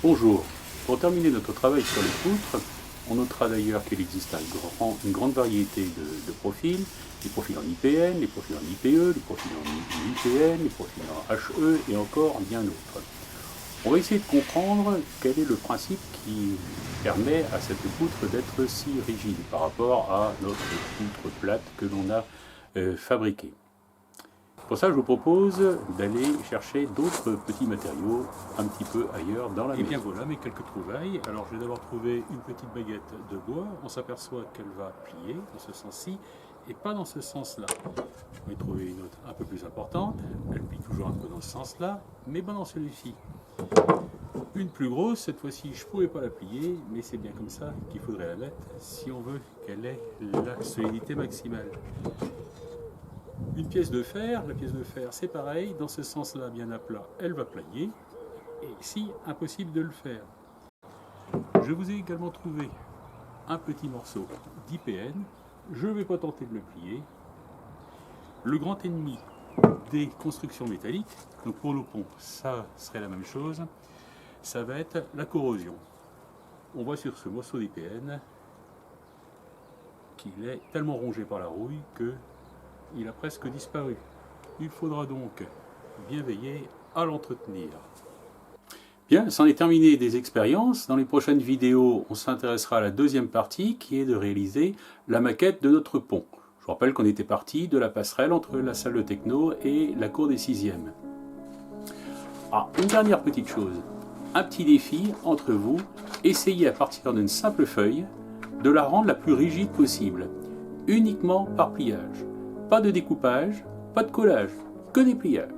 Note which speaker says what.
Speaker 1: Bonjour. Pour terminer notre travail sur les poutres, on notera d'ailleurs qu'il existe une grande variété de profils, les profils en IPN, les profils en IPE, les profils en IPN, les profils en HE et encore bien d'autres. On va essayer de comprendre quel est le principe qui permet à cette poutre d'être si rigide par rapport à notre poutre plate que l'on a fabriquée. Pour ça, je vous propose d'aller chercher d'autres petits matériaux un petit peu ailleurs dans la maison. Et bien voilà mes quelques trouvailles. Alors je vais d'abord trouver une petite baguette de bois. On s'aperçoit qu'elle va plier dans ce sens-ci et pas dans ce sens-là. On va trouver une autre un peu plus importante. Elle plie toujours un peu dans ce sens-là, mais pas dans celui-ci. Une plus grosse, cette fois-ci je ne pouvais pas la plier, mais c'est bien comme ça qu'il faudrait la mettre si on veut qu'elle ait la solidité maximale. Une pièce de fer, la pièce de fer c'est pareil, dans ce sens-là bien à plat, elle va plier, et ici, impossible de le faire. Je vous ai également trouvé un petit morceau d'IPN, je ne vais pas tenter de le plier. Le grand ennemi des constructions métalliques, donc pour nos ponts, ça serait la même chose, ça va être la corrosion. On voit sur ce morceau d'IPN qu'il est tellement rongé par la rouille que il a presque disparu. Il faudra donc bien veiller à l'entretenir. Bien, c'en est terminé des expériences. Dans les prochaines vidéos, on s'intéressera à la deuxième partie qui est de réaliser la maquette de notre pont. Je vous rappelle qu'on était parti de la passerelle entre la salle de techno et la cour des 6e. Ah, une dernière petite chose. Un petit défi entre vous. Essayez à partir d'une simple feuille de la rendre la plus rigide possible. Uniquement par pliage. Pas de découpage, pas de collage, que des pliages.